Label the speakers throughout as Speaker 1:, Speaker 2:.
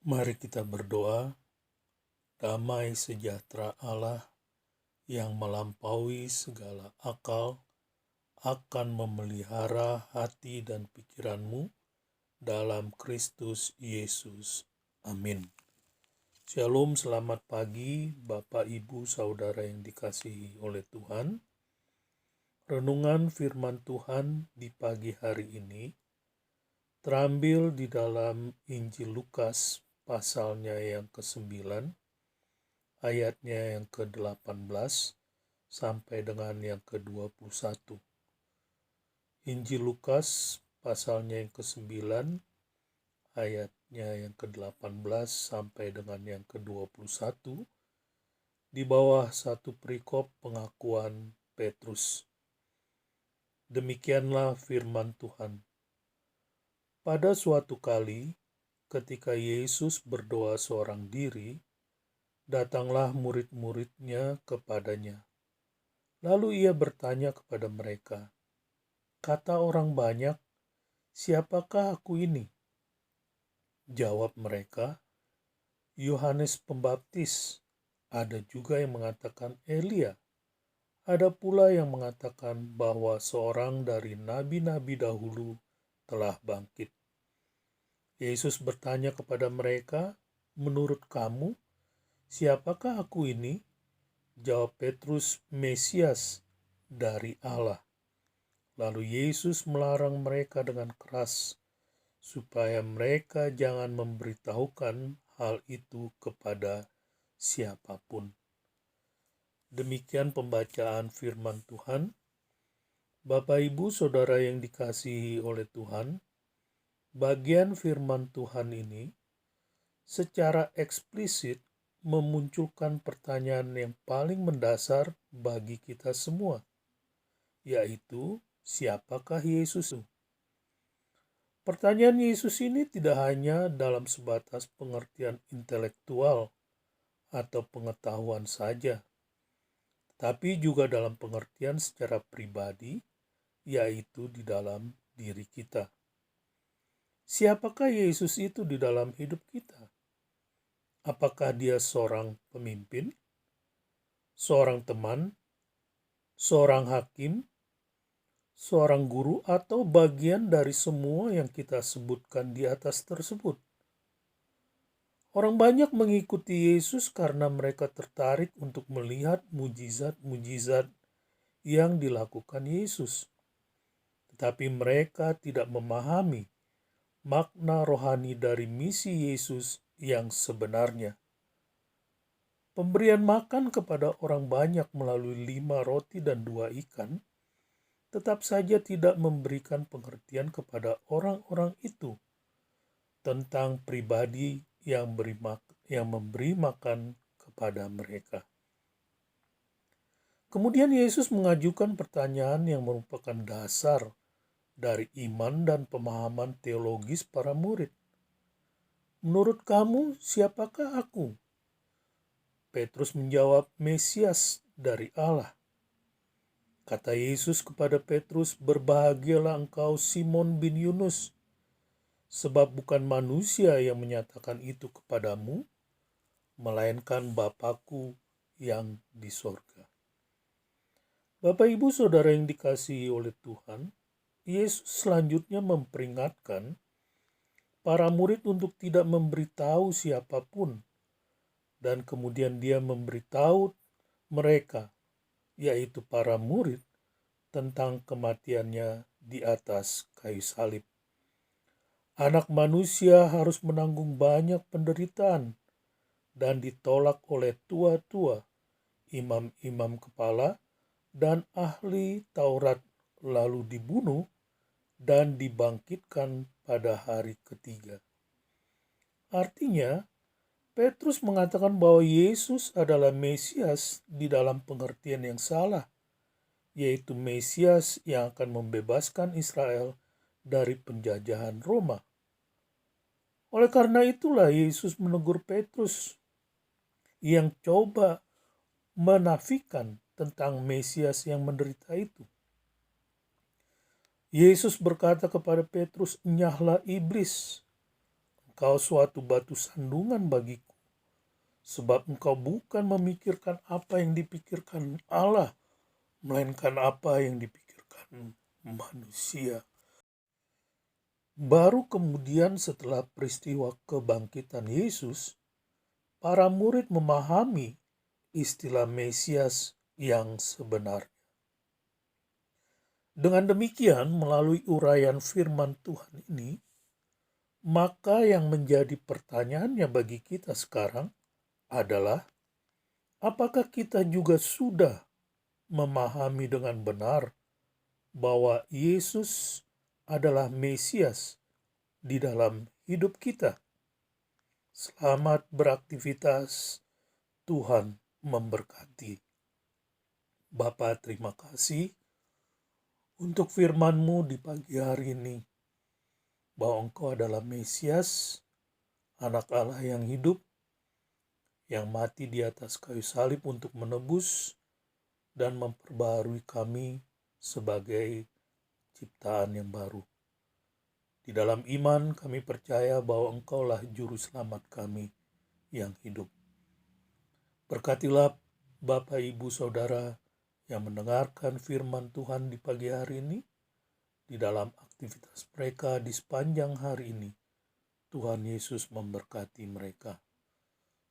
Speaker 1: Mari kita berdoa. Damai sejahtera Allah yang melampaui segala akal akan memelihara hati dan pikiranmu dalam Kristus Yesus. Amin. Shalom, selamat pagi Bapak, Ibu, Saudara yang dikasihi oleh Tuhan. Renungan firman Tuhan di pagi hari ini terambil di dalam Injil Lukas pasalnya yang ke-9, ayatnya yang ke-18 sampai dengan yang ke-21. Injil Lukas pasalnya yang ke-9, ayatnya yang ke-18 sampai dengan yang ke-21, di bawah satu perikop pengakuan Petrus. Demikianlah firman Tuhan. Pada suatu kali, ketika Yesus berdoa seorang diri, datanglah murid-muridnya kepadanya. Lalu ia bertanya kepada mereka, "Kata orang banyak, siapakah aku ini?" Jawab mereka, "Yohanes Pembaptis. Ada juga yang mengatakan Elia. Ada pula yang mengatakan bahwa seorang dari nabi-nabi dahulu telah bangkit." Yesus bertanya kepada mereka, "Menurut kamu, siapakah aku ini?" Jawab Petrus, "Mesias dari Allah." Lalu Yesus melarang mereka dengan keras supaya mereka jangan memberitahukan hal itu kepada siapapun. Demikian pembacaan firman Tuhan. Bapak, Ibu, Saudara yang dikasihi oleh Tuhan, bagian firman Tuhan ini secara eksplisit memunculkan pertanyaan yang paling mendasar bagi kita semua, yaitu siapakah Yesus itu? Pertanyaan Yesus ini tidak hanya dalam sebatas pengertian intelektual atau pengetahuan saja, tapi juga dalam pengertian secara pribadi, yaitu di dalam diri kita. Siapakah Yesus itu di dalam hidup kita? Apakah dia seorang pemimpin, seorang teman, seorang hakim, seorang guru, atau bagian dari semua yang kita sebutkan di atas tersebut? Orang banyak mengikuti Yesus karena mereka tertarik untuk melihat mujizat-mujizat yang dilakukan Yesus. Tetapi mereka tidak memahami makna rohani dari misi Yesus yang sebenarnya. Pemberian makan kepada orang banyak melalui 5 roti dan 2 ikan tetap saja tidak memberikan pengertian kepada orang-orang itu tentang pribadi yang memberi makan kepada mereka. Kemudian Yesus mengajukan pertanyaan yang merupakan dasar dari iman dan pemahaman teologis para murid. "Menurut kamu, siapakah aku?" Petrus menjawab, "Mesias dari Allah." Kata Yesus kepada Petrus, "Berbahagialah engkau Simon bin Yunus, sebab bukan manusia yang menyatakan itu kepadamu, melainkan Bapa-Ku yang di sorga." Bapak, Ibu, Saudara yang dikasihi oleh Tuhan, Yesus selanjutnya memperingatkan para murid untuk tidak memberitahu siapapun, dan kemudian dia memberitahu mereka, yaitu para murid, tentang kematiannya di atas kayu salib. Anak manusia harus menanggung banyak penderitaan dan ditolak oleh tua-tua, imam-imam kepala, dan ahli Taurat, lalu dibunuh dan dibangkitkan pada hari ketiga. Artinya, Petrus mengatakan bahwa Yesus adalah Mesias di dalam pengertian yang salah, yaitu Mesias yang akan membebaskan Israel dari penjajahan Roma. Oleh karena itulah Yesus menegur Petrus yang coba menafikan tentang Mesias yang menderita itu. Yesus berkata kepada Petrus, "Enyahlah iblis, engkau suatu batu sandungan bagiku, sebab engkau bukan memikirkan apa yang dipikirkan Allah, melainkan apa yang dipikirkan manusia. Baru kemudian setelah peristiwa kebangkitan Yesus, para murid memahami istilah Mesias yang sebenarnya. Dengan demikian, melalui uraian firman Tuhan ini, maka yang menjadi pertanyaannya bagi kita sekarang adalah, apakah kita juga sudah memahami dengan benar bahwa Yesus adalah Mesias di dalam hidup kita? Selamat beraktivitas, Tuhan memberkati. Bapa, terima kasih untuk firman-Mu di pagi hari ini, bahwa Engkau adalah Mesias, Anak Allah yang hidup, yang mati di atas kayu salib untuk menebus dan memperbaharui kami sebagai ciptaan yang baru. Di dalam iman kami percaya bahwa Engkaulah juru selamat kami yang hidup. Berkatilah Bapak, Ibu, Saudara yang mendengarkan firman Tuhan di pagi hari ini, di dalam aktivitas mereka di sepanjang hari ini. Tuhan Yesus memberkati mereka.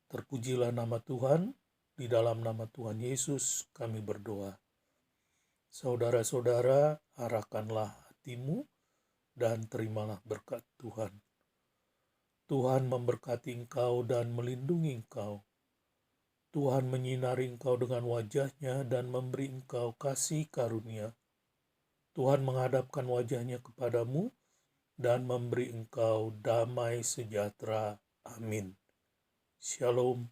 Speaker 1: Terpujilah nama Tuhan, di dalam nama Tuhan Yesus kami berdoa. Saudara-saudara, arahkanlah hatimu dan terimalah berkat Tuhan. Tuhan memberkati engkau dan melindungi engkau. Tuhan menyinari engkau dengan wajah-Nya dan memberi engkau kasih karunia. Tuhan menghadapkan wajah-Nya kepadamu dan memberi engkau damai sejahtera. Amin. Shalom.